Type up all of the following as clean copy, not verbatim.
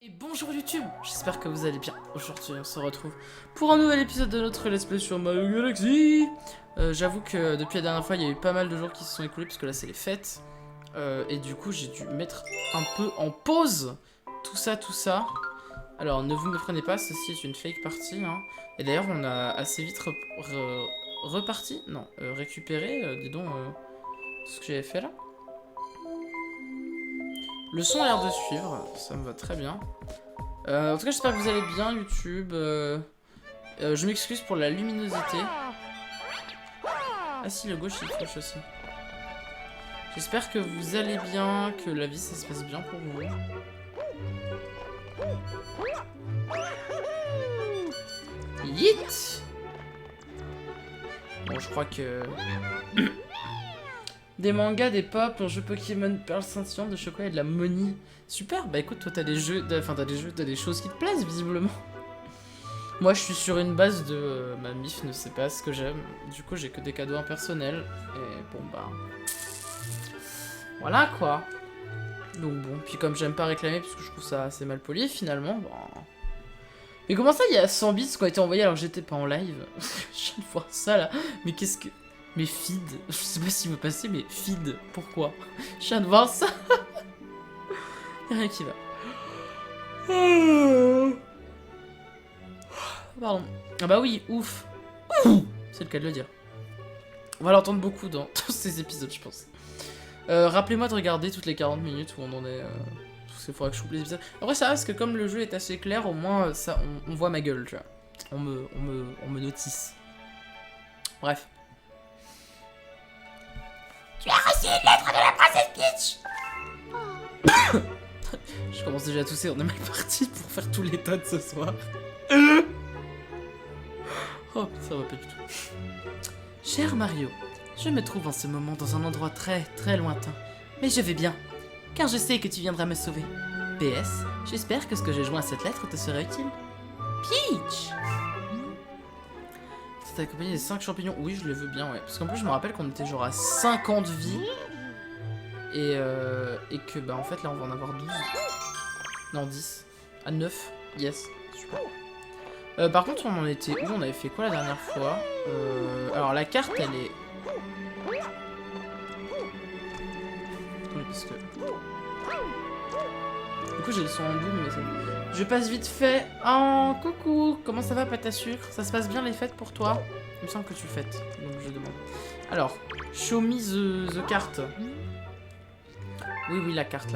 Et bonjour YouTube, j'espère que vous allez bien. Aujourd'hui on se retrouve pour un nouvel épisode de notre let's play sur Mario Galaxy. J'avoue que depuis la dernière fois il y a eu pas mal de jours qui se sont écoulés parce que là c'est les fêtes. Et du coup j'ai dû mettre un peu en pause tout ça. Alors ne vous méprenez pas, ceci est une fake partie hein. Et d'ailleurs on a assez vite reparti, non, récupéré, dis donc, tout ce que j'avais fait là. Le son a l'air de suivre, ça me va très bien. En tout cas, j'espère que vous allez bien, YouTube. Je m'excuse pour la luminosité. Ah si, le gauche il cloche aussi. J'espère que vous allez bien, que la vie ça se passe bien pour vous. Yeet! Bon, je crois que... Des mangas, des pop, un jeu Pokémon, Perle scintillante, de chocolat et de la money. Super, bah écoute, toi t'as des jeux, t'as des choses qui te plaisent visiblement. Moi je suis sur une base de ma mif ne sait pas ce que j'aime. Du coup j'ai que des cadeaux impersonnels. Et bon bah... Voilà quoi. Donc bon, puis comme j'aime pas réclamer parce que je trouve ça assez mal poli finalement, bah... Mais comment ça il y a 100 bits qui ont été envoyés alors que j'étais pas en live? Je viens de voir ça là, mais qu'est-ce que... Mais feed, je sais pas s'il veut passer, mais feed, pourquoi? Je viens de voir ça. Y'a rien qui va. Pardon. Ah bah oui, ouf. C'est le cas de le dire. On va l'entendre beaucoup dans tous ces épisodes, je pense. Rappelez-moi de regarder toutes les 40 minutes où on en est. Parce qu'il faudra que je coupe les épisodes. Après, ça va, parce que comme le jeu est assez clair, au moins, ça, on voit ma gueule, tu vois. On me notice. Bref. Tu as reçu une lettre de la princesse Peach. Je commence déjà à tousser, on est mal parti pour faire tous les tas de ce soir. Oh, ça va pas du tout. Cher Mario, je me trouve en ce moment dans un endroit très lointain. Mais je vais bien, car je sais que tu viendras me sauver. PS, j'espère que ce que j'ai joint à cette lettre te sera utile. Peach! C'est accompagné des 5 champignons. Oui, je le veux bien, ouais. Parce qu'en plus, je me rappelle qu'on était genre à 50 vies. Et que, bah, en fait, là, on va en avoir 12. Non, 10. À 9. Yes. Super. Par contre, on en était où? On avait fait quoi la dernière fois? Alors, la carte, elle est... Attendez, parce que... Du coup, j'ai le son en double, mais ça... Je passe vite fait. Oh, coucou. Comment ça va, Patassure? Ça se passe bien les fêtes pour toi? Il me semble que tu fêtes, donc je demande. Alors, show me the carte. Oui, la carte.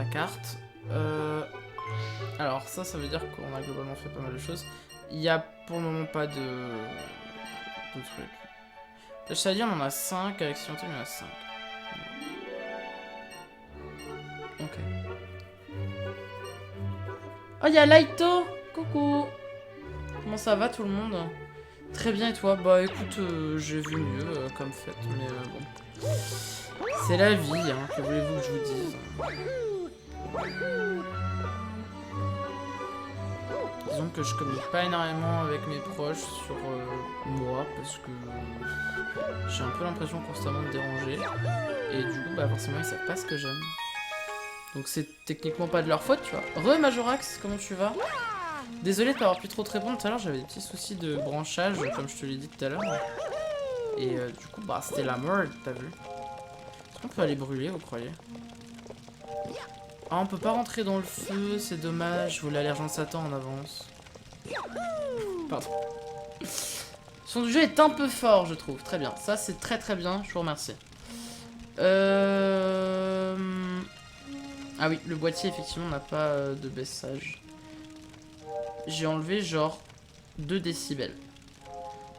Alors, ça veut dire qu'on a globalement fait pas mal de choses. Il y a pour le moment pas de trucs. La Chalier, on en a 5. Avec Silenté, on en a 5. Ok. Oh, il y a Laito. Coucou. Comment ça va tout le monde? Très bien, et toi? Bah écoute, j'ai vu mieux comme fête, mais bon. C'est la vie, hein, que voulez-vous que je vous dise? Disons que je communique pas énormément avec mes proches sur moi, parce que j'ai un peu l'impression constamment de déranger. Et du coup, bah forcément, ils savent pas ce que j'aime. Donc c'est techniquement pas de leur faute, tu vois. Majorax, comment tu vas? Désolé de pas avoir pu trop te répondre tout à l'heure, j'avais des petits soucis de branchage, comme je te l'ai dit tout à l'heure. Et du coup, bah c'était la merde, t'as vu? Est-ce qu'on peut aller brûler, vous croyez? Ah, on peut pas rentrer dans le feu, c'est dommage, je voulais aller rejoindre Satan en avance. Pardon. Le son du jeu est un peu fort, je trouve. Très bien, ça c'est très bien, je vous remercie. Ah oui, le boîtier, effectivement, n'a pas de baissage. J'ai enlevé genre 2 décibels.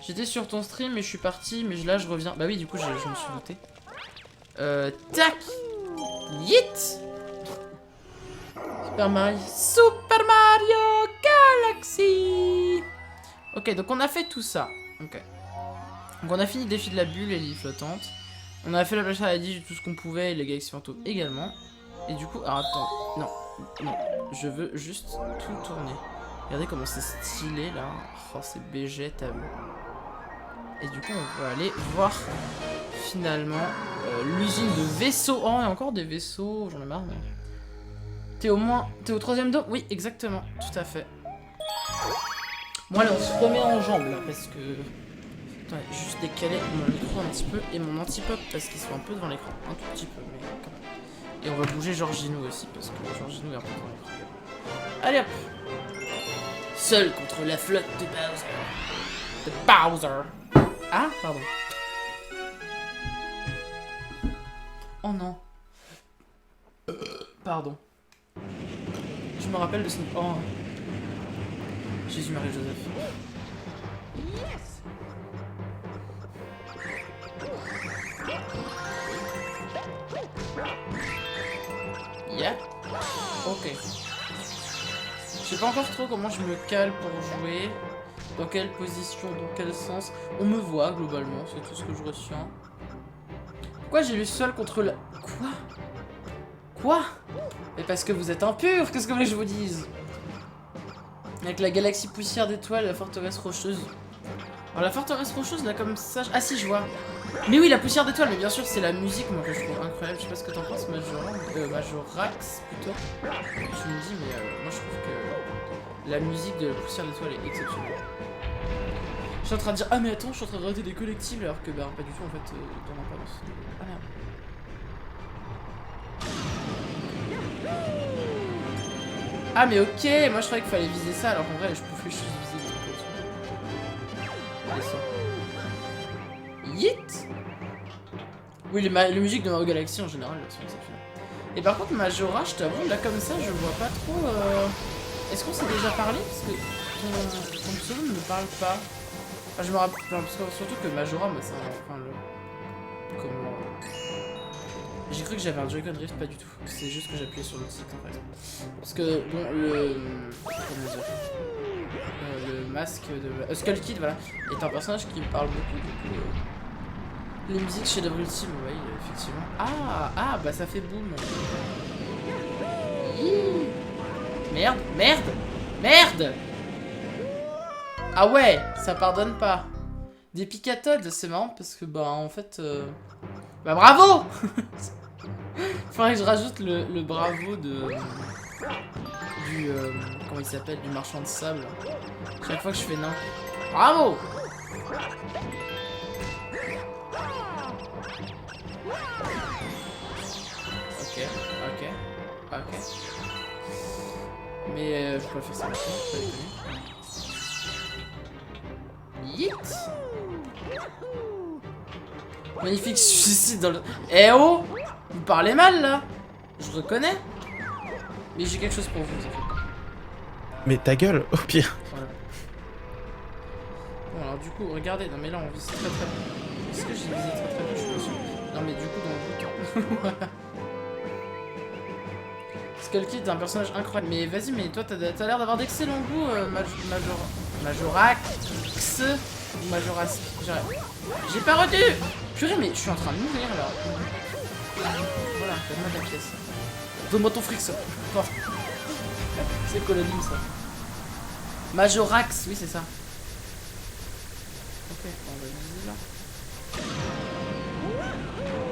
J'étais sur ton stream mais je suis parti, mais là je reviens. Bah oui, du coup je me suis douté. Tac. Yeet. Super Mario Galaxy. Ok, donc on a fait tout ça. Ok. Donc on a fini le défi de la bulle et l'île flottante. On a fait la plage à la tout ce qu'on pouvait et les galaxies fantômes également. Et du coup, alors attends, non, je veux juste tout tourner. Regardez comment c'est stylé là. Oh, c'est BG, t'as vu. Et du coup, on va aller voir finalement l'usine de vaisseaux. Oh, il y a encore des vaisseaux, j'en ai marre. Mais... T'es au moins... T'es au 3ème dos? Oui, exactement. Tout à fait. Bon, allez, on se remet en jambes, là, parce que... Attends, juste décaler mon micro un petit peu et mon anti-pop, parce qu'ils sont un peu devant l'écran. Un tout petit peu, mais quand même. Et on va bouger Georginou aussi, parce que Georginou est un peu devant l'écran. Allez, hop. Seul contre la flotte de Bowser. De Bowser. Ah, pardon. Oh non. Pardon. Je me rappelle de ce... Oh. Jésus-Marie-Joseph. Yeah. Ok. Je sais pas encore trop comment je me cale pour jouer. Dans quelle position, dans quel sens. On me voit globalement, c'est tout ce que je retiens. Pourquoi j'ai lu seul contre la... Quoi? Quoi? Mais parce que vous êtes impurs, qu'est-ce que vous voulez que je vous dise? Avec la galaxie poussière d'étoiles, la forteresse rocheuse. Alors la forteresse rocheuse, là comme ça... Ah si, je vois. Mais oui, la poussière d'étoiles, mais bien sûr, c'est la musique, moi, que je trouve incroyable. Je sais pas ce que t'en penses, Majorax, plutôt. Je me dis, mais moi, je trouve que la musique de la poussière d'étoiles est exceptionnelle. Je suis en train de dire, ah mais attends, je suis en train de rater des collectibles, alors que, bah, pas du tout, en fait, t'en as pas dans ce... Ah merde. Ah mais ok, moi je croyais qu'il fallait viser ça, alors qu'en vrai, je pouvais juste viser des trucs comme ça. Yeet. Oui, les musiques de Mario Galaxy en général sont exceptionnelles. Et par contre, Majora, je t'avoue, là comme ça, je vois pas trop... Est-ce qu'on s'est déjà parlé? Parce que ton pseudo ne me parle pas. Enfin, je me rappelle... Enfin, parce que, surtout que Majora, moi, c'est un... Enfin, le... Comment... J'ai cru que j'avais un Joy-Con Drift, pas du tout. C'est juste que j'appuyais sur le titre, en fait. Parce que, bon, le... Comment dire? Le masque de... Skull Kid, voilà, est un personnage qui me parle beaucoup, du coup... Les musiques chez Double Ultime, oui, effectivement. Ah, bah ça fait boum. Merde, merde, merde. Ah ouais, ça pardonne pas. Des picatodes, c'est marrant parce que, bah, en fait... Bah, bravo. Faudrait que je rajoute le bravo de... Du... comment il s'appelle? Du marchand de sable. Chaque fois que je fais nain. Bravo. Ok. Mais je peux faire ça maintenant, pas déconner. Yeet. Magnifique suicide dans le... Eh oh. Vous parlez mal là. Je reconnais. Mais j'ai quelque chose pour vous. Mais ta gueule, au pire. Voilà. Bon alors du coup, regardez, non mais là on vise très très bien. Est-ce que j'ai visé très très bien? Je suis pas sûr. Non mais du coup dans le bouton. Voilà. Skull Kid est un personnage incroyable. Mais vas-y, mais toi t'as l'air d'avoir d'excellents goûts, Majorax ou Majorax. J'ai pas retenu. Purée, mais je suis en train de mourir là. Voilà, donne-moi ta pièce. Donne-moi ton fric, ça. C'est quoi la ligne ça? Majorax, oui c'est ça. Ok, on va viser là.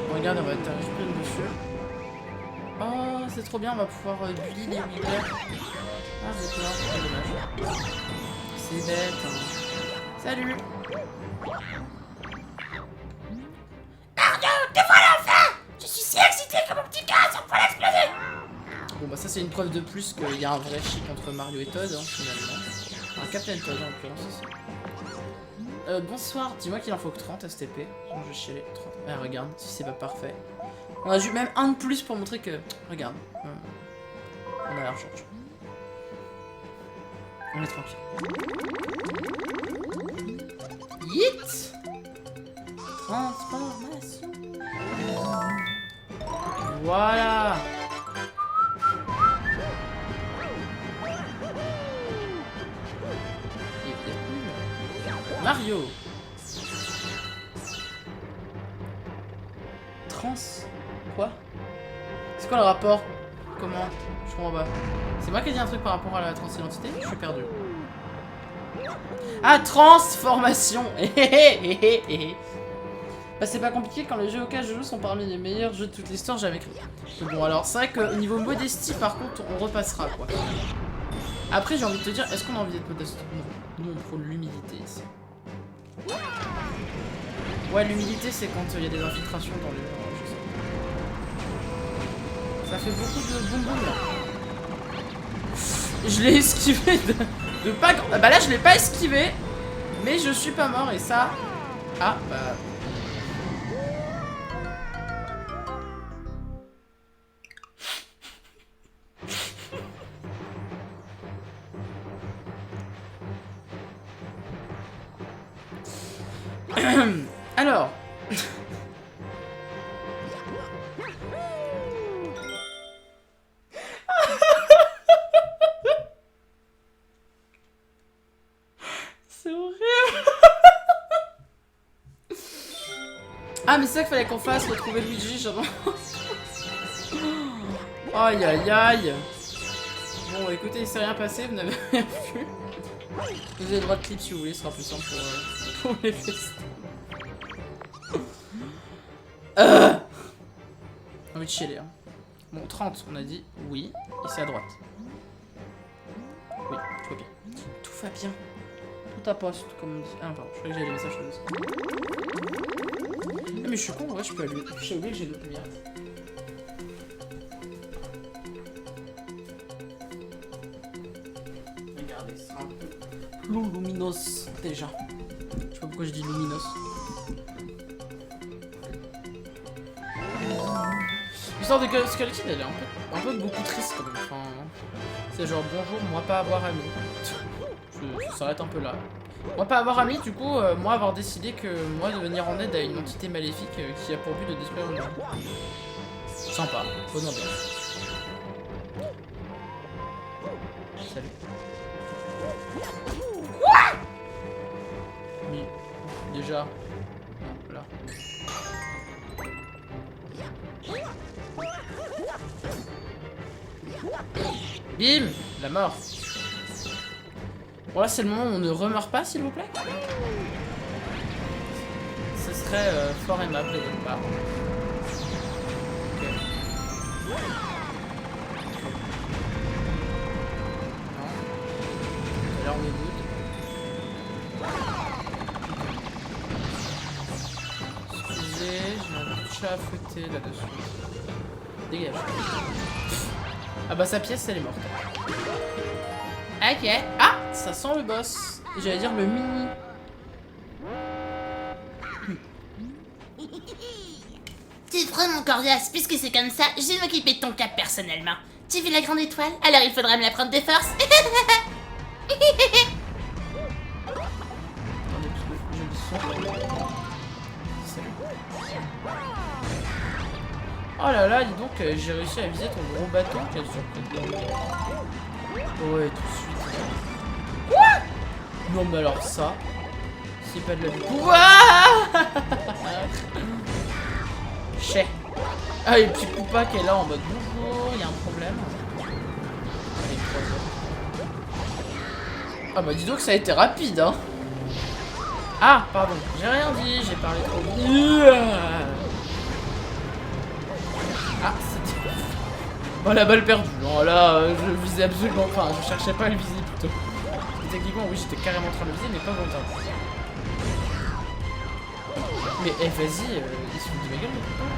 Bon, regarde, on va atterrir plein dessus. Oh, c'est trop bien, on va pouvoir bully les Wiggler. Ah, j'ai peur, c'est dommage. C'est bête. Hein. Salut. Te voilà enfin. Je suis si excité que mon petit cœur s'en va exploser. Bon, bah ça c'est une preuve de plus qu'il y a un vrai chip entre Mario et Toad, hein, finalement. Un Captain Toad en l'occurrence ici. Bonsoir, dis-moi qu'il en faut que 30 STP. Bon, je vais chialer. 30. Ah, regarde, si c'est pas parfait. On a juste même un de plus pour montrer que... Regarde. On a l'argent. On est tranquille. Yeet. Transformation. Voilà. Mario. Quoi? C'est quoi le rapport? Comment? Je comprends pas. C'est moi qui ai dit un truc par rapport à la transidentité? Je suis perdu. Ah, transformation. Bah c'est pas compliqué quand les jeux auxquels je joue sont parmi les meilleurs jeux de toute l'histoire jamais créés. Mais bon alors c'est vrai qu'au niveau modestie par contre on repassera quoi. Après j'ai envie de te dire, est-ce qu'on a envie d'être modeste? Non, nous on prône l'humilité ici. Ouais l'humilité c'est quand il y a des infiltrations dans les jeux. Ça fait beaucoup de boum boum là. Je l'ai esquivé de pas... Bah là je l'ai pas esquivé. Mais je suis pas mort et ça... Ah bah... Alors... C'est horrible. Ah mais c'est ça qu'il fallait qu'on fasse, retrouver Luigi, j'avance. Aïe aïe aïe. Bon écoutez, il s'est rien passé, vous n'avez rien vu. Vous avez le droit de clip si vous voulez, ce sera plus simple pour les fesses. J'ai envie de chialer hein. Bon 30 on a dit oui, et c'est à droite. Oui, tout va bien. Tout va bien. Tout à poste, comme on dit. Ah pardon, je croyais que j'avais les messages comme ça. Ah mais je suis con, ouais, je peux allumer. J'ai oublié que j'ai d'autres lumières. Regardez, c'est un peu luminos déjà. Je sais pas pourquoi je dis luminos. L'histoire de Skull Kid, elle est un peu beaucoup triste quand même. Enfin, c'est genre bonjour, moi pas avoir ami. Ça s'arrête un peu là. Moi pas avoir ami, du coup, moi avoir décidé que moi de venir en aide à une entité maléfique qui a pour but de détruire le monde. Sympa, bonne ambiance. Salut. Quoi? Oui, déjà. Non, là. Bim! La mort. Bon là c'est le moment où on ne remeurt pas s'il vous plaît. Ce serait fort aimable de votre part. Ok. Non. Là on est good. Excusez, j'ai un chat à fouetter là-dessus. Dégage. Ah bah sa pièce elle est morte. Ok. Ah, ça sent le boss. J'allais dire le mini. Tu prends mon Corvias, puisque c'est comme ça, je vais m'occuper de ton cas personnellement. Tu veux la grande étoile? Alors il faudra me la prendre de force. Attendez, parce que j'ai le son. Salut. Oh là là, dis donc, j'ai réussi à viser ton gros bâton. Quelle surprise. Ouais, tout de suite. Quoi? Non, mais alors ça, c'est pas de la pouvoir. Chais. Ah, et puis Poupa qui est là en mode bonjour, il y a un problème. Allez, 3 heures. Ah bah dis donc ça a été rapide hein. Ah pardon, j'ai rien dit, j'ai parlé trop vite. Ah c'était... Bon la balle perdue, non, là je visais absolument, enfin je cherchais pas à le viser plutôt. Techniquement oui j'étais carrément en train de le viser mais pas volontairement. Mais vas-y, ils se foutent de ma gueule mais putain.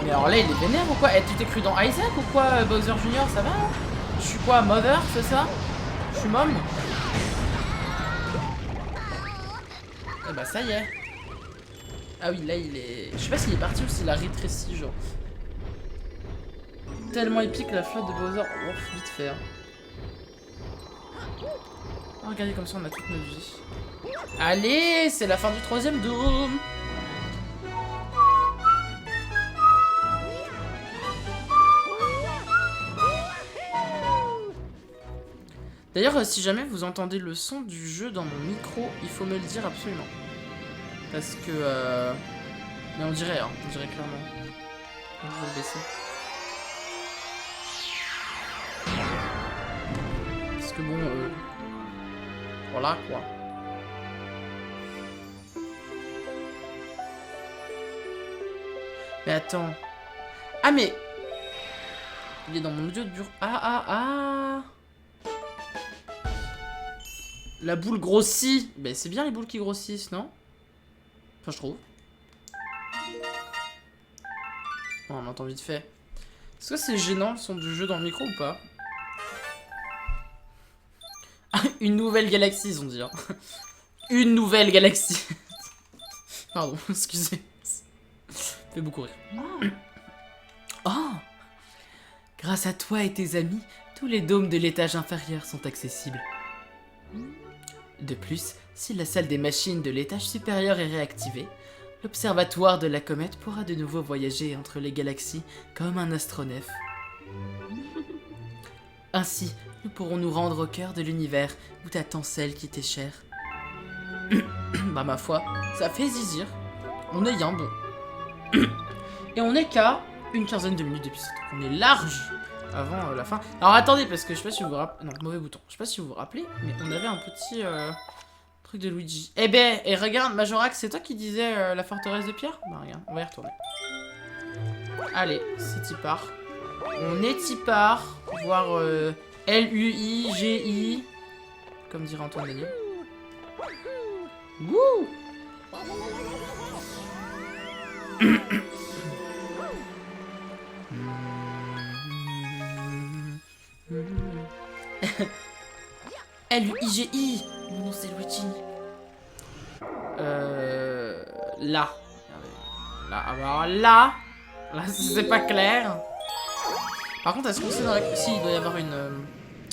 Mais alors là il est vénère ou quoi? Eh tu t'es cru dans Isaac ou quoi Bowser Junior ça va hein? Je suis quoi Mother c'est ça? Je suis mom? Eh bah ça y est. Ah oui là il est... Je sais pas s'il est parti ou s'il a rétréci genre. Tellement épique la flotte de Bowser. Oh vite fait. Oh, regardez comme ça on a toute notre vie. Allez c'est la fin du 3ème Doom. D'ailleurs, si jamais vous entendez le son du jeu dans mon micro, il faut me le dire absolument. Parce que... Mais on dirait clairement. Je vais le baisser. Parce que bon... Voilà, quoi. Mais attends. Ah mais... Il est dans mon audio de bureau. Ah. La boule grossit. Ben c'est bien les boules qui grossissent, non? Enfin, je trouve. Oh, on entend vite fait. Est-ce que c'est gênant le son du jeu dans le micro ou pas? Une nouvelle galaxie, ils ont dit. Hein. Une nouvelle galaxie. Pardon, excusez. Ça fait beaucoup rire. Oh! Grâce à toi et tes amis, tous les dômes de l'étage inférieur sont accessibles. De plus, si la salle des machines de l'étage supérieur est réactivée, l'observatoire de la comète pourra de nouveau voyager entre les galaxies comme un astronef. Ainsi, nous pourrons nous rendre au cœur de l'univers où t'attends celle qui t'est chère. Bah ma foi, ça fait zizir. On est bien bon. Et on est qu'à une quinzaine de minutes d'épisode. On est large avant la fin. Alors attendez, parce que je sais pas si vous vous rappelez... Non, mauvais bouton. Je sais pas si vous vous rappelez, mais on avait un petit truc de Luigi. Eh ben, et regarde, Majorax, c'est toi qui disais la forteresse de pierre? Bah regarde, on va y retourner. Allez, c'est y part. On est y part. Voir L-U-I-G-I. Comme dirait Antoine Daniel. Wouh! L-U-I-G-I. Mon nom c'est Luigi. Là. Alors là, c'est pas clair. Par contre, est-ce qu'on sait dans la... Si, il doit y avoir une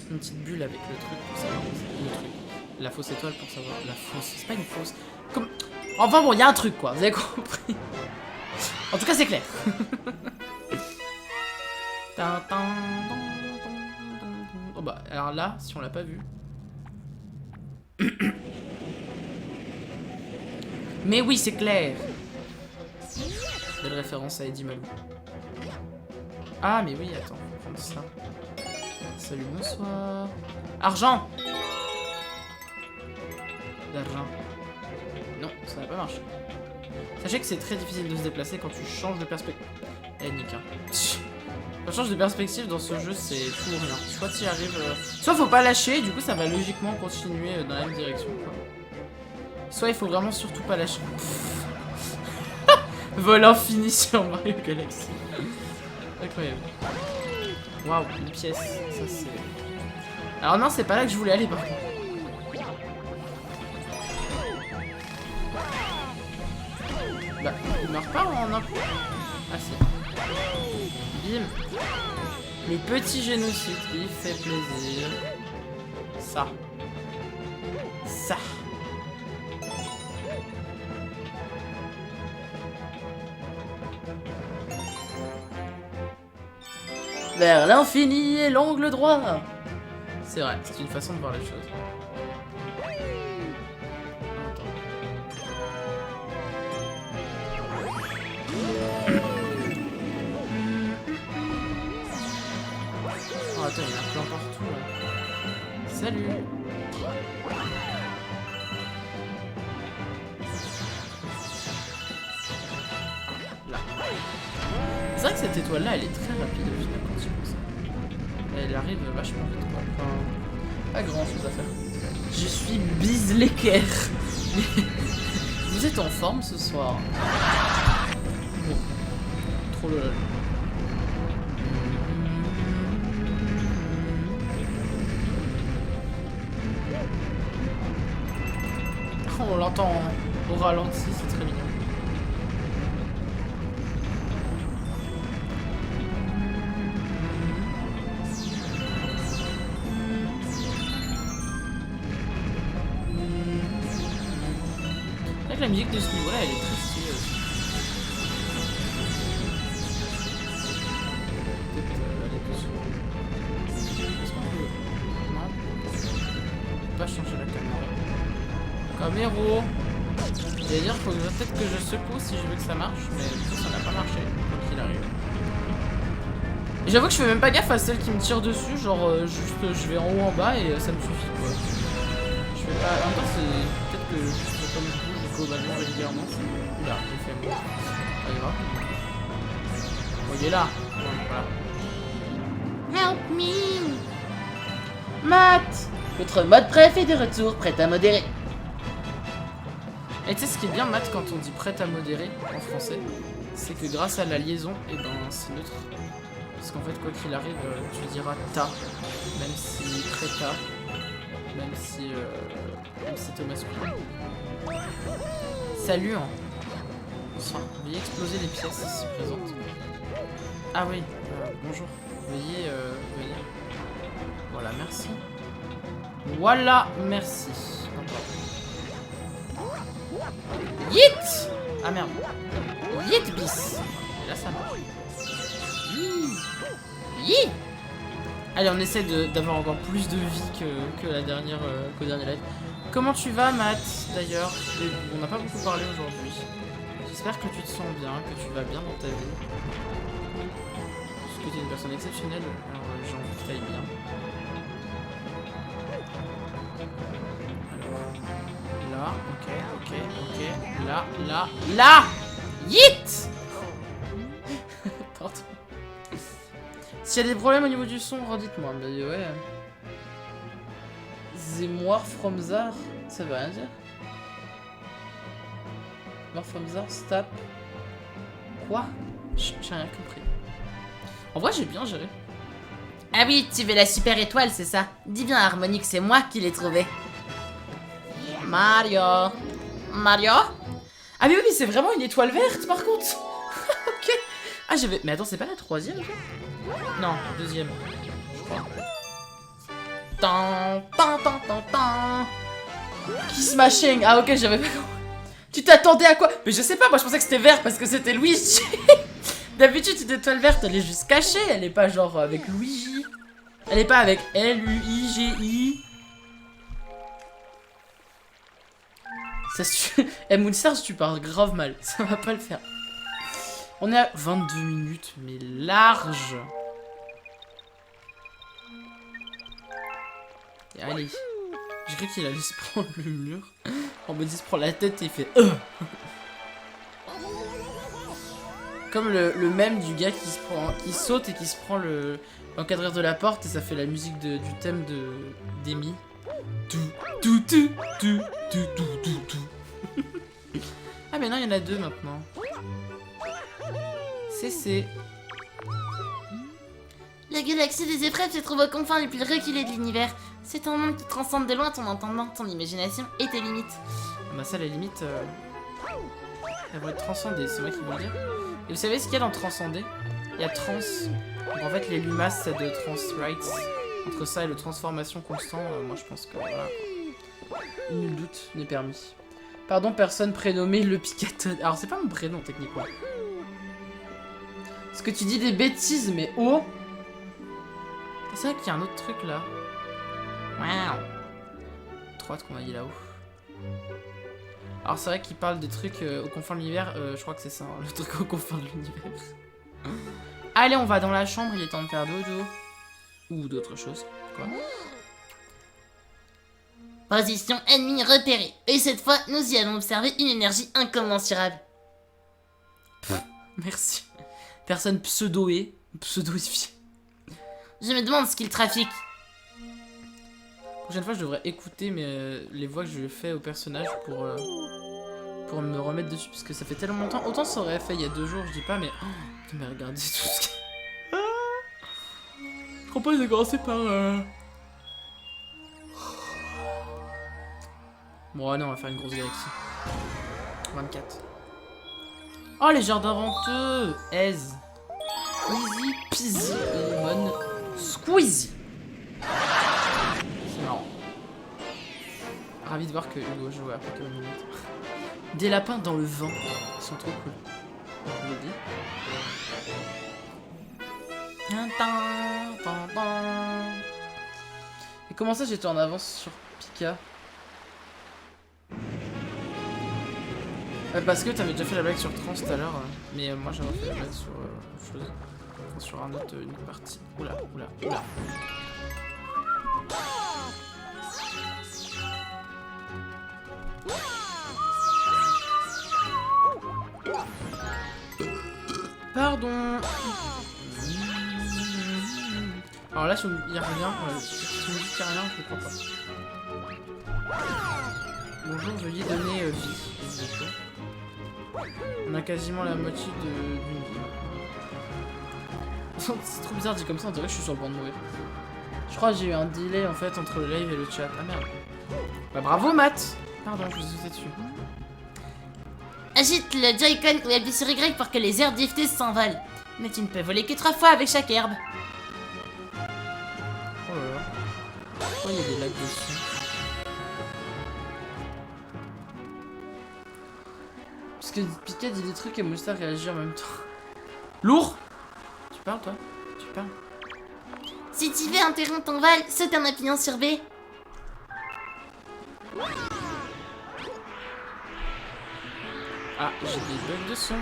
petite bulle avec le truc pour savoir. Le truc. La fausse étoile pour savoir. La fausse, c'est pas une fausse. Comme... Enfin bon, il y a un truc quoi, vous avez compris. En tout cas, c'est clair. Oh bah, alors là, si on l'a pas vu. Mais oui, c'est clair. Belle référence à Eddie Malou. Ah, mais oui, attends, faut prendre ça. Salut, bonsoir. Argent! D'argent. Non, ça n'a pas marché. Sachez que c'est très difficile de se déplacer quand tu changes de perspective. Eh, nique, hein. Quand tu changes de perspective dans ce jeu, c'est tout ou rien. Soit tu y arrives. Soit faut pas lâcher, du coup ça va logiquement continuer dans la même direction, quoi. Soit il faut vraiment surtout pas lâcher. Vol infini sur Mario Galaxy. Incroyable. Waouh, une pièce. Ça c'est. Alors non, c'est pas là que je voulais aller par contre. Bah, il meurt pas en un coup. Ah si. Bim. Le petit génocide, il fait plaisir. Ça. Ça. Vers l'infini et l'angle droit. C'est vrai, c'est une façon de voir les choses. Oh attends, il y a un plan partout là. Salut. Là. C'est vrai que cette étoile là elle est très rapide au final quand tu penses. Elle arrive vachement vite quoi. Enfin, pas grand chose à faire. Je suis Bizlecker. Vous êtes en forme ce soir? Bon. Trop le... On l'entend au ralenti, c'est très mignon. Avec la musique de ce niveau-là, elle est très stylée aussi. Peut-être aller plus souvent. Est-ce qu'on peut... Non. On peut pas changer la caméra. Caméro. J'allais dire, faut que peut-être que je secoue si je veux que ça marche, mais ça n'a pas marché, quoi qu'il arrive. Et j'avoue que je fais même pas gaffe à celle qui me tire dessus, genre juste je vais en haut en bas et ça me suffit quoi. Je fais pas. En même temps, c'est peut-être que juste comme je bouge globalement régulièrement. Oula, j'ai fait moi. Pas grave. Bon, il est là. Voilà. Help me. Matt! Votre mode préf est de retour, prêt à modérer. Et tu sais ce qui est bien, Matt, quand on dit prête à modérer en français, c'est que grâce à la liaison, et ben c'est neutre. Parce qu'en fait, quoi qu'il arrive, tu diras ta, même si prêta, même si c'est au masculin. Salut, hein. Bonsoir. Veuillez exploser les pièces ici présentes. Ah oui, bonjour. Veuillez venir. Voilà, merci. Voilà, merci. Yeet! Ah merde. Yeet bis. Et là ça marche. Yi. Allez, on essaie d'avoir encore plus de vie que la dernière qu'au dernier live. Comment tu vas, Matt, d'ailleurs? On n'a pas beaucoup parlé aujourd'hui. J'espère que tu te sens bien, que tu vas bien dans ta vie. Parce que tu es une personne exceptionnelle, alors j'ai envie que tu ailles bien. Là, ok. Là! Yeet! Pardon. S'il y a des problèmes au niveau du son, redites-moi. Mais ouais. The more from there, ça veut rien dire. More from there, stop. Quoi? J'ai rien compris. En vrai, j'ai bien géré. Ah oui, tu veux la super étoile, c'est ça? Dis bien, Harmonique, c'est moi qui l'ai trouvée. Mario. Ah mais oui, c'est vraiment une étoile verte, par contre. Ok. Ah, j'avais... Mais attends, c'est pas la troisième, genre? Non, deuxième. Je crois. Kiss machine. Ah ok, j'avais pas compris. Tu t'attendais à quoi? Mais je sais pas, moi je pensais que c'était vert parce que c'était Luigi. D'habitude, une étoile verte, elle est juste cachée. Elle est pas genre avec Luigi. Elle est pas avec L-U-I-G-I. Ça se... Eh, Moonstars, tu parles grave mal. Ça va pas le faire. On est à 22 minutes, mais large. Et allez. J'ai cru qu'il allait se prendre le mur. En mode il se prend la tête et il fait Comme le mème du gars qui saute et qui se prend l'encadreur de la porte et ça fait la musique du thème d'Amy. Ah mais non, il y en a deux maintenant. C'est. La galaxie des épreuves se trouve aux confins les plus reculés de l'univers. C'est un monde qui transcende de loin ton entendement, ton imagination et tes limites. Ah bah ça, les limites, elles vont être transcendées, c'est moi qui veux le dire. Et vous savez ce qu'il y a dans transcender? Il y a trans. Donc en fait, les lumas, c'est de trans rights. Entre ça et le transformation constant, moi je pense que voilà. Nul doute n'est permis. Pardon, personne prénommée le Picaton. Alors c'est pas mon prénom techniquement. Parce que tu dis des bêtises, mais oh! C'est vrai qu'il y a un autre truc là. Waouh! Trop hâte qu'on aille là-haut. Alors c'est vrai qu'il parle des trucs aux confins de l'univers. Je crois que c'est ça, hein, le truc aux confins de l'univers. Allez, on va dans la chambre, il est temps de faire dodo. Ou d'autres choses. Quoi? Position ennemie repérée. Et cette fois, nous y allons observer une énergie incommensurable. Merci. Personne pseudo-ifiée. Je me demande ce qu'il trafique. Prochaine fois, je devrais écouter les voix que je fais au personnage pour me remettre dessus. Parce que ça fait tellement longtemps. Autant ça aurait fait il y a 2 jours, je dis pas, mais... Oh, mais regardez tout ce qu'il y a. Je propose de commencer par... Bon, non, on va faire une grosse galaxie. 24. Oh, les jardins venteux. Aise. Easy peasy lemon squeezy. C'est marrant. Ravi de voir que Hugo joue à Pokémon Unite. Des lapins dans le vent. Ils sont trop cool. Je vous le dis. Et comment ça j'étais en avance sur Pika? Parce que t'avais déjà fait la blague sur Trans tout à l'heure, mais moi j'avais fait la blague sur autre chose. Enfin, sur une partie. Oula. Pardon. Alors là, si il y a rien, si on me dit qu'il y a rien, je ne crois pas. Bonjour, veuillez donner vie. On a quasiment la moitié d'une vie. C'est trop bizarre dit comme ça, on dirait que je suis sur le point de mourir. Je crois que j'ai eu un delay en fait entre le live et le chat. Ah merde. Bah bravo Matt. Pardon, je vous ai sauté dessus. Agite le Joy-Con ou appuie sur Y pour que les herbes driftées s'envolent. Mais tu ne peux voler que 3 fois avec chaque herbe. Oh là là. Pourquoi il y a des lags dessus? Parce que Pika dit des trucs et Mousta réagit en même temps. Lourd. Tu parles toi? Tu parles? Si tu veux interrompre ton vol, saute en appuyant sur B. Ah, j'ai des bugs de son.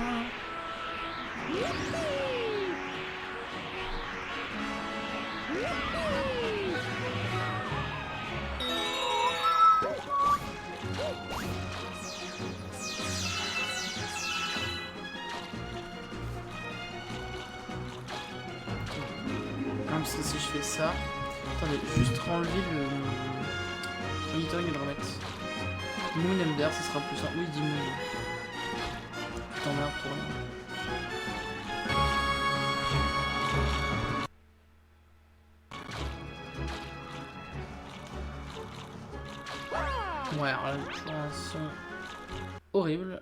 Parce que si je fais ça... Attendez, juste enlever le monitoring et le remettre. Moon MDR, ça sera plus simple. Oui, il dit Moon. Je t'emmerde pour rien. Ouais, alors là, toujours un son horrible.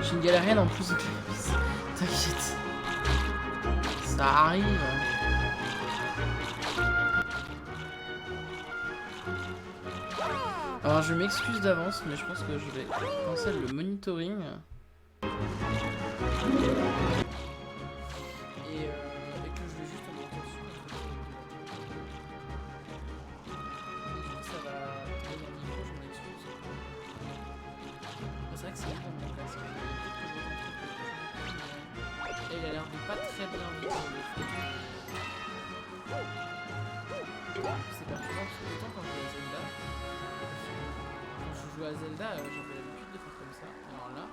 J'ai une galérienne en plus de clavier. T'inquiète. Ça arrive. Alors je m'excuse d'avance, mais je pense que je vais cancel le monitoring. Et que je vais juste en monter dessus. Ça va tourner dans le micro, je m'en excuse. C'est vrai que c'est bon mon casque. Et il a l'air de pas très bien vivre le fait. C'est perturbant parce que autant quand je jouais à Zelda, j'avais l'habitude de faire comme ça. Alors là.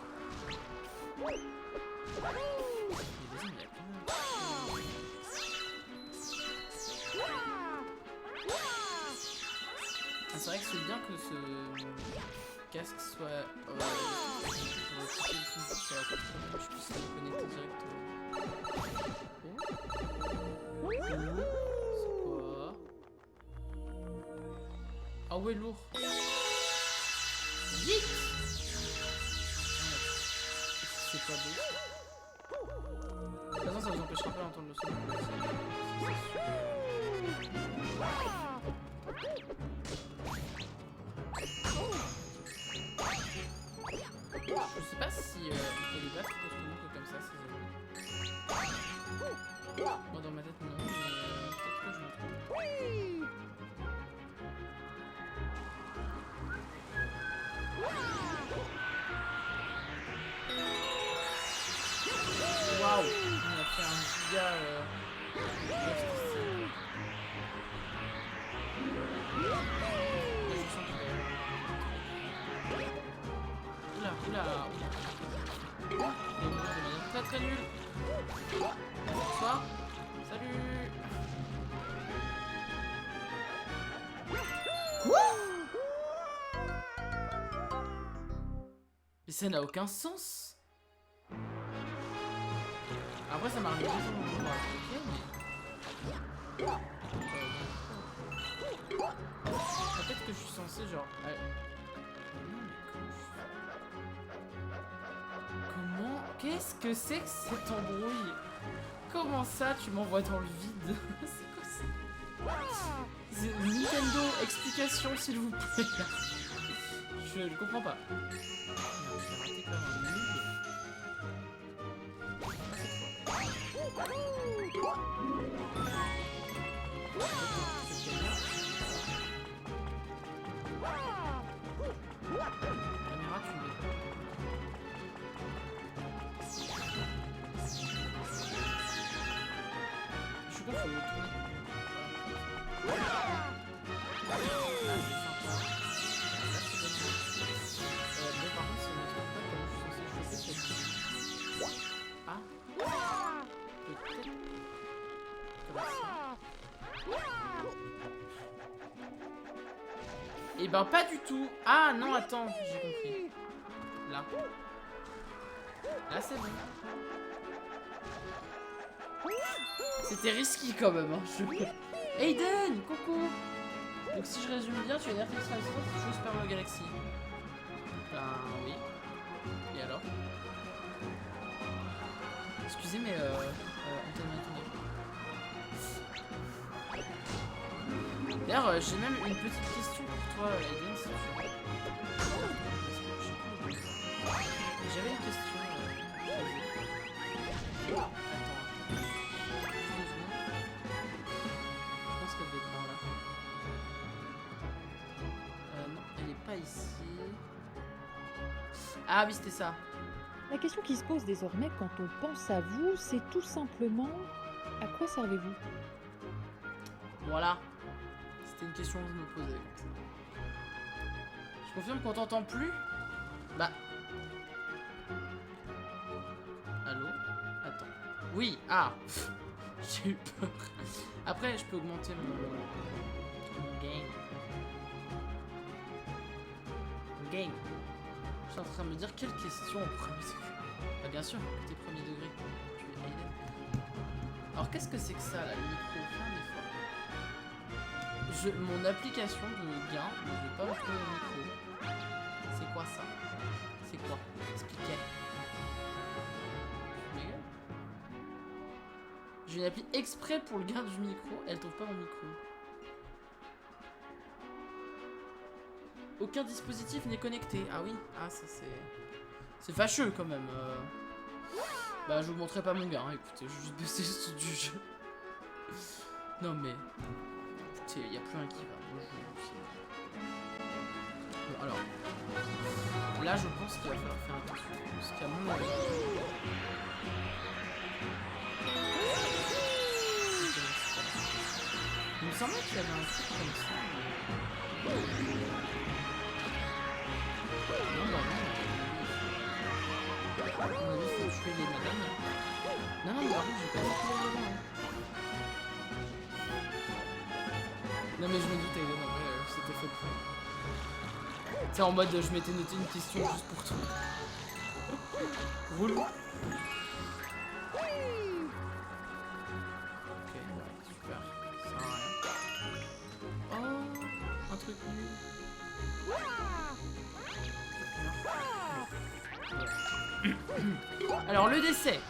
C'est vrai que c'est bien que ce casque soit. Je puisse le connecter directement. C'est quoi? Ah ouais, lourd. Vite. C'est pas beau. De toute façon, ça vous empêchera pas d'entendre le son. Je sais pas si il peut les battre autrement que comme ça, ces ennemis. Moi dans ma tête non, mais peut-être que je me trompe. Waouh, on a fait un giga Oula. Très très nul. Bonsoir. Salut. Mais ça n'a aucun sens. Après ça m'a arrivé peut-être que je suis censé genre... Comment? Qu'est-ce que c'est que cette embrouille? Comment ça tu m'envoies dans le vide? C'est quoi ça? Nintendo, explication s'il vous plaît. Je comprends pas. J'ai raté comme un noob. Caméra, tu me je sais pas, faut le tourner. Et ben pas du tout. Ah non, attends, j'ai compris. Là. Là c'est bon. C'était risqué quand même. Hein. Aiden, coucou. Donc si je résume bien, tu es nerf extraterrestre, tu joues Super Mario Galaxy. Ben oui. Et alors? Excusez mais attendez. D'ailleurs, j'ai même une petite question pour toi, Aiden, si tu veux. J'avais une question. Attends. 2 secondes. Je pense qu'elle devait être par là. Non, elle est pas ici. Ah oui, c'était ça. La question qui se pose désormais quand on pense à vous, c'est tout simplement à quoi servez-vous? Voilà. C'était une question que je me posais. Je confirme qu'on t'entend plus. Bah. Allô? Attends. Oui, ah. J'ai eu peur. Après, je peux augmenter mon gain. Gain. Je suis en train de me dire quelle question au premier degré. Bah bien sûr, côté premier degré. Tu es Aiden. Alors qu'est-ce que c'est que ça là, le micro? Fais un effort. Mon application de gain ne veut pas ouvrir le micro. C'est quoi ça? C'est quoi? Expliquez. J'ai une appli exprès pour le gain du micro, elle trouve pas mon micro. Aucun dispositif n'est connecté. Ah oui, ah ça c'est... C'est fâcheux quand même. Bah je vous montrerai pas mon gain, hein. Écoutez, je vais juste baisser le son du jeu. Non mais... Écoutez, il n'y a plus un qui va. Moi, bon alors... Là je pense qu'il va falloir faire attention. Parce qu'à mon avis... Il me semblait qu'il y avait un truc comme ça. Non, bah non. À mon avis, il faut tuer les madames. Non, non, mais par contre, j'ai pas tué les madames. Non, mais je me doutais, non, mais c'était fait pour. Tu sais, en mode, je m'étais noté une question juste pour toi. Roule. Ok, ouais, super. Ça sert à rien. Oh, un truc nul. Alors le décès.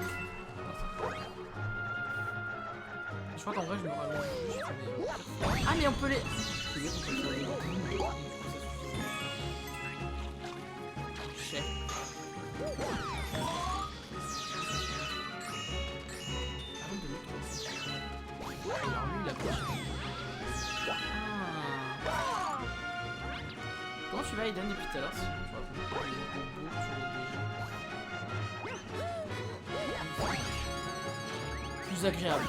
Je crois qu'en vrai je me rallonge juste. Ah mais on peut les... Chef. Alors lui il a pas. Comment tu vas Aiden depuis tout à l'heure? Plus agréable.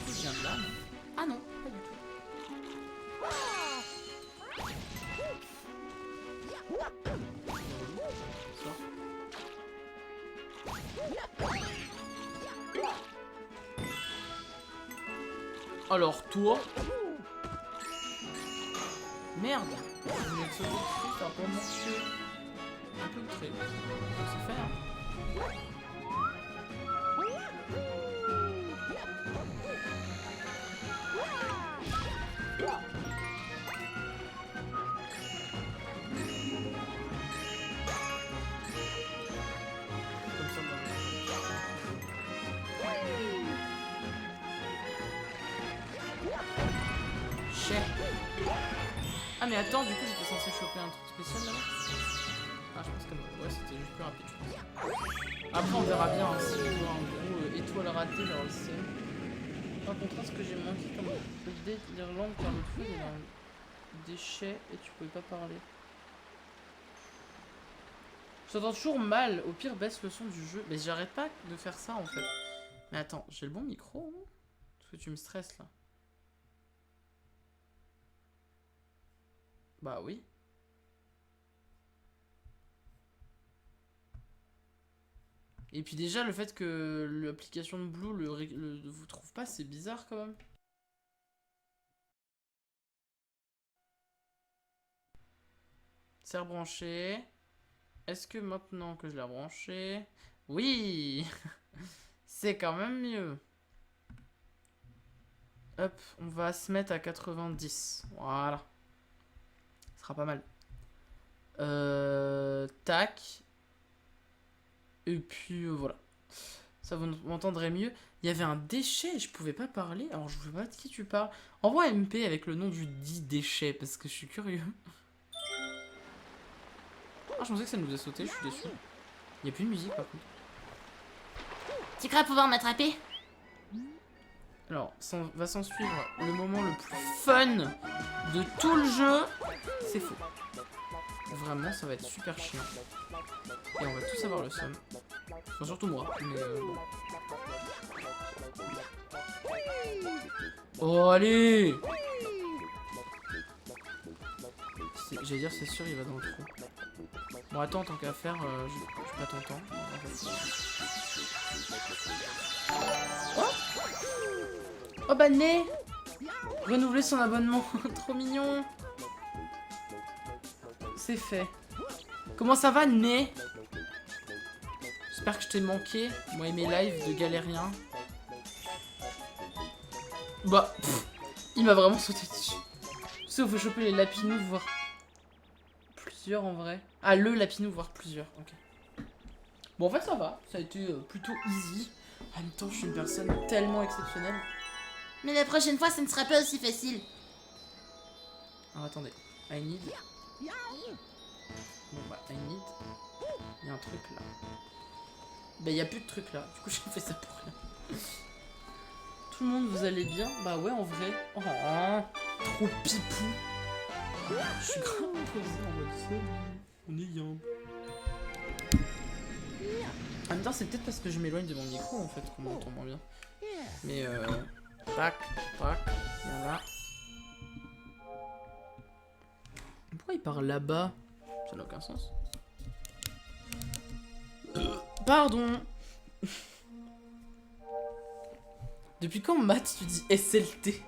Je viens de là. Ah non, pas du tout. Sors. Alors toi. Merde. Je voulais te sauver le truc, ça va pas marcher. Un peu outré. Faut se faire. Comme ça, bah. Chef. Ah mais attends, du coup j'étais censé choper un truc spécial là-bas. Ah je pense que ouais c'était juste plus rapide je pense. Après on verra bien hein, si je vois un gros étoile ratée genre le ciel. Par contre ce que j'ai manqué comme idée l'Irlande par l'autre fois il y a un déchet et tu pouvais pas parler. Je t'entends toujours mal, au pire baisse le son du jeu. Mais j'arrête pas de faire ça en fait. Mais attends, j'ai le bon micro hein? Parce que tu me stresses là. Bah oui. Et puis déjà, le fait que l'application de Blue ne vous trouve pas, c'est bizarre quand même. C'est rebranché. Est-ce que maintenant que je l'ai rebranché... Oui. C'est quand même mieux. Hop, on va se mettre à 90. Voilà. Ce sera pas mal. Tac. Et puis voilà. Ça vous m'entendrez mieux. Il y avait un déchet, je pouvais pas parler. Alors je sais pas de qui tu parles. Envoie MP avec le nom du dit déchet parce que je suis curieux. Ah, je pensais que ça nous a sauté, je suis déçu. Il y a plus de musique par contre. Tu crois pouvoir m'attraper? Alors, va s'en suivre le moment le plus fun de tout le jeu. C'est faux. Vraiment, ça va être super chiant. Et on va tous avoir le seum. Enfin, surtout moi. Mais bon. Oh, allez! J'allais dire, c'est sûr, il va dans le trou. Bon, attends, tant qu'à faire, je pas ton temps. Oh bah Né, renouveler son abonnement, trop mignon. C'est fait. Comment ça va Né? J'espère que je t'ai manqué, moi et mes lives de galérien. Bah, il m'a vraiment sauté dessus. Tu sais, il faut choper les lapinous, voire plusieurs en vrai. Ah, le lapinou, voire plusieurs, ok. Bon, en fait ça va, ça a été plutôt easy. En même temps, je suis une personne tellement exceptionnelle. Mais la prochaine fois, ça ne sera pas aussi facile. Alors attendez, I need. Bon bah, I need. Il y a un truc là. Bah, il n'y a plus de truc là. Du coup, j'ai fait ça pour rien. Tout le monde, vous allez bien? Bah, ouais, en vrai. Oh, trop pipou. Je suis grave posé en mode salut. On est bien. En même temps, c'est peut-être parce que je m'éloigne de mon micro en fait qu'on m'entend moins bien. Mais tac, tac, il y en a. Pourquoi il part là-bas? Ça n'a aucun sens. Pardon. Depuis quand Matt tu dis SLT?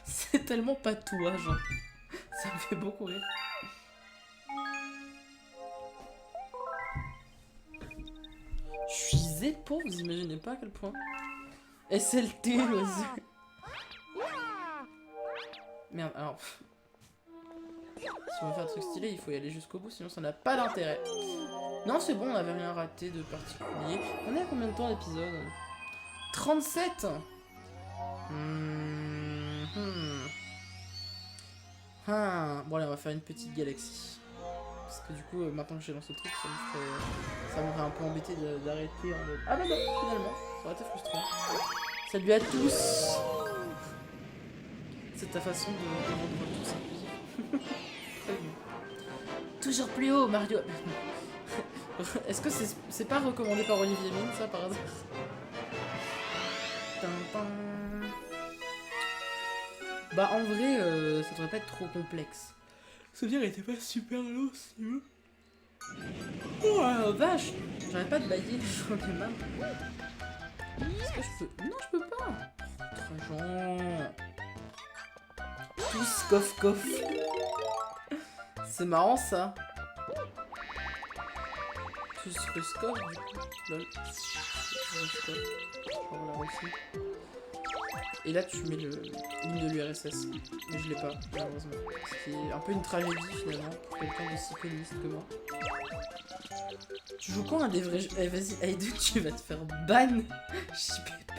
C'est tellement pas toi, genre. Ça me fait beaucoup rire. Je suis zépo, vous imaginez pas à quel point. SLT, vas-y. Merde, alors. Si on veut faire un truc stylé, il faut y aller jusqu'au bout, sinon ça n'a pas d'intérêt. Non, c'est bon, on avait rien raté de particulier. On est à combien de temps d'épisode? 37. Bon, allez, on va faire une petite galaxie. Parce que du coup, maintenant que j'ai lancé le truc, ça m'aurait un peu embêté d'arrêter en mode... Ah bah non, finalement, ça aurait été frustrant. Salut à tous. C'est ta façon de rendre tout ça. Toujours plus haut, Mario. Est-ce que c'est pas recommandé par Olivier Mine, ça, par hasard? Bah, en vrai, ça devrait pas être trop complexe. Se dire, il était pas super long, si tu veux. Oh, vache! J'arrête pas de bailler, j'en ai marre. Est-ce que je peux... Non, je peux pas! Trajan! Tous coff coff. C'est marrant, ça. Tous Ruskov, du coup. Lol. Ruskov. On l'a réussi. Et là, tu mets l'hymne de l'URSS. Mais je l'ai pas, malheureusement. Ce qui est un peu une tragédie, finalement, pour quelqu'un d'aussi communiste que moi. Tu joues quand un des vrais jeux? Eh, vas-y, Aïdou, tu vas te faire ban. JPP.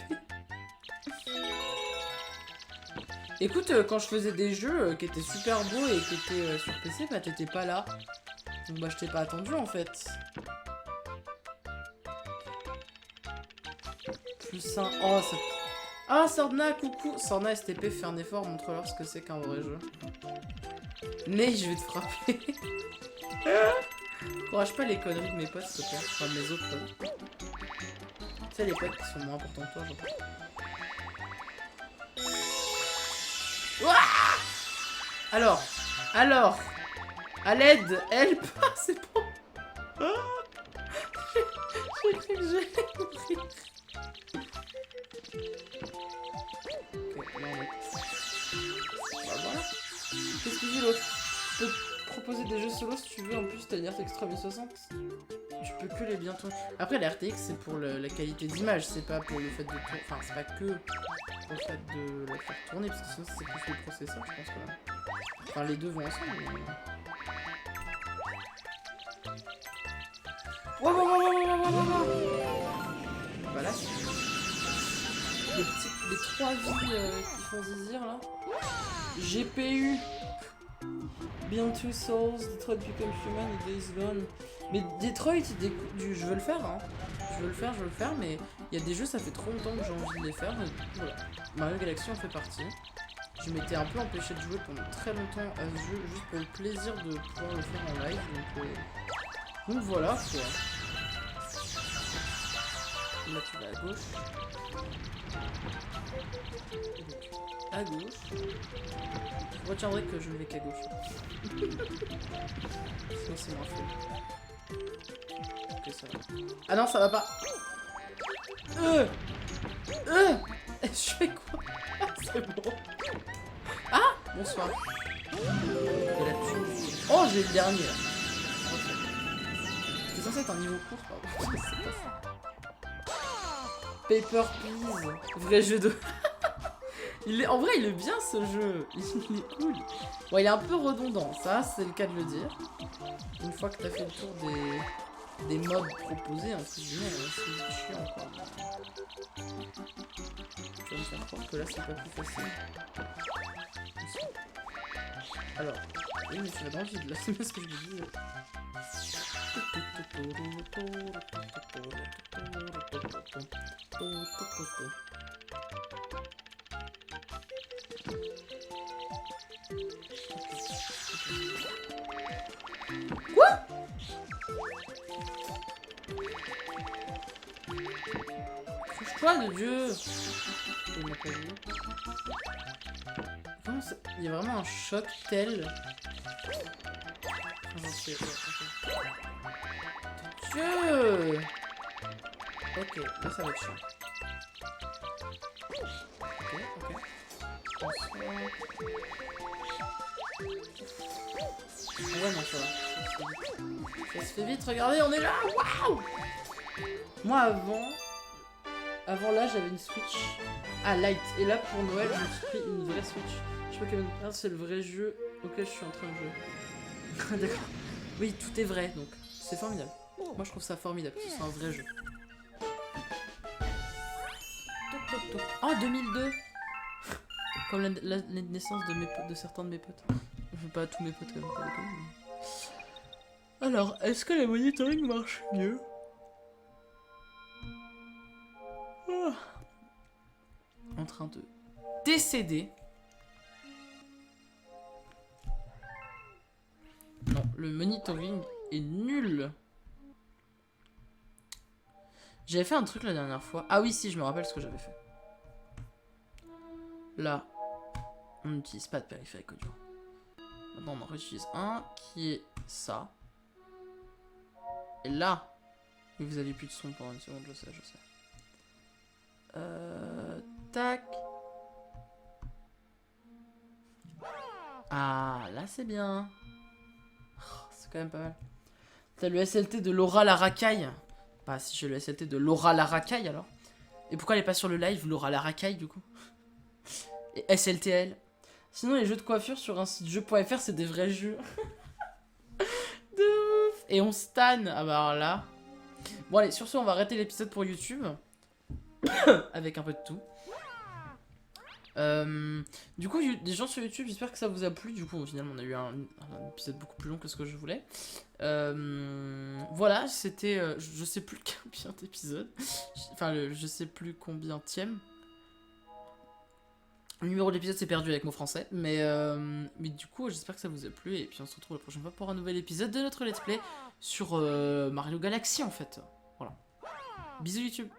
Écoute, quand je faisais des jeux qui étaient super beaux et qui étaient sur PC, bah t'étais pas là. Donc bah je t'ai pas attendu en fait. Plus un... Oh, ça... Ah, Sordna, coucou. Sordna STP, fais un effort, montre-leur ce que c'est qu'un vrai jeu. Mais je vais te frapper. Encourage pas les conneries de mes potes, s'il te plaît. Enfin, de mes autres potes. Tu sais, les potes qui sont moins importants que toi, genre. Ouah! Alors, à l'aide, help. Ah, c'est bon. J'ai cru que j'allais mourir. Ok, là on est... Bah voilà. Qu'est-ce que dit l'autre? Je peux proposer des jeux solo si tu veux. En plus, t'as une RTX 3060. Tu peux que les bien tourner. Après, la RTX, c'est pour la qualité d'image. C'est pas pour le fait de tourner. Enfin, c'est pas que pour le fait de la faire tourner. Parce que sinon, c'est plus le processeur, je pense que là. Enfin, les deux vont ensemble. Mais... Voilà. Les 3 vies qui font zizir là. GPU. Beyond Two Souls, Detroit Become Human et Days Gone. Mais Detroit, je veux le faire, hein. Je veux le faire, mais il y a des jeux, ça fait trop longtemps que j'ai envie de les faire. Donc voilà. Mario Galaxy en fait partie. Je m'étais un peu empêché de jouer pendant très longtemps à ce jeu, juste pour le plaisir de pouvoir le faire en live. Donc voilà quoi. Là tu vas à gauche. À gauche. Vous retiendrez que je ne vais qu'à gauche. Sinon c'est moins fou. Ok, ça va. Ah non, ça va pas. Je fais quoi? C'est bon. Ah, bonsoir. Et là-dessus. Oh, j'ai le dernier là. C'est censé être un niveau court, pardon. C'est pas ça. Paper Please. Vrai jeu de... En vrai, il est bien ce jeu. Il est cool. Bon, il est un peu redondant, ça, c'est le cas de le dire. Une fois que t'as fait le tour des modes proposés, entre guillemets, c'est chiant quoi. Tu vas me faire croire que là, c'est pas plus facile. Alors, oui, mais tu vas dans le vide là, c'est bien ce que je me dis. Quoi? Touche-toi de Dieu! Il m'a pas vu. Comment ça... Il y a vraiment un choc tel. Dieu! Ok, là ça va être chiant. Ok. Ouais, non, ça va. Ça se fait vite, regardez, on est là! Waouh! Moi, avant là, j'avais une Switch. Ah, Lite. Et là, pour Noël, je me suis pris une vraie Switch. Je sais pas combien de temps, c'est le vrai jeu auquel je suis en train de jouer. D'accord. Oui, tout est vrai, donc c'est formidable. Moi, je trouve ça formidable que ce soit un vrai jeu. Oh, 2002! Comme la naissance de certains de mes potes. Enfin, pas tous mes potes, quand même, pas déconner, mais... Alors, est-ce que le monitoring marche mieux? Oh. En train de décéder. Non, le monitoring est nul. J'avais fait un truc la dernière fois. Ah oui, si, je me rappelle ce que j'avais fait. Là, on n'utilise pas de périphérique audio. Maintenant, on en réutilise un qui est ça. Et là, vous avez plus de son pendant une seconde, je sais. Tac. Ah, là c'est bien. Oh, c'est quand même pas mal. T'as le SLT de Laura la racaille. Bah si j'ai le SLT de Laura la racaille alors. Et pourquoi elle est pas sur le live, Laura la racaille du coup? Et SLTL. Sinon les jeux de coiffure sur un site jeu.fr c'est des vrais jeux. De ouf. Et on stan. Ah bah alors là. Bon allez, sur ce on va arrêter l'épisode pour YouTube. Avec un peu de tout. Du coup, des gens sur YouTube, j'espère que ça vous a plu. Du coup, finalement, on a eu un épisode beaucoup plus long que ce que je voulais. Voilà, c'était. Je sais plus combien d'épisodes. Enfin, je sais plus combien tième. Le numéro de l'épisode s'est perdu avec mon français. Mais du coup, j'espère que ça vous a plu. Et puis, on se retrouve la prochaine fois pour un nouvel épisode de notre let's play sur Mario Galaxy, en fait. Voilà. Bisous, YouTube.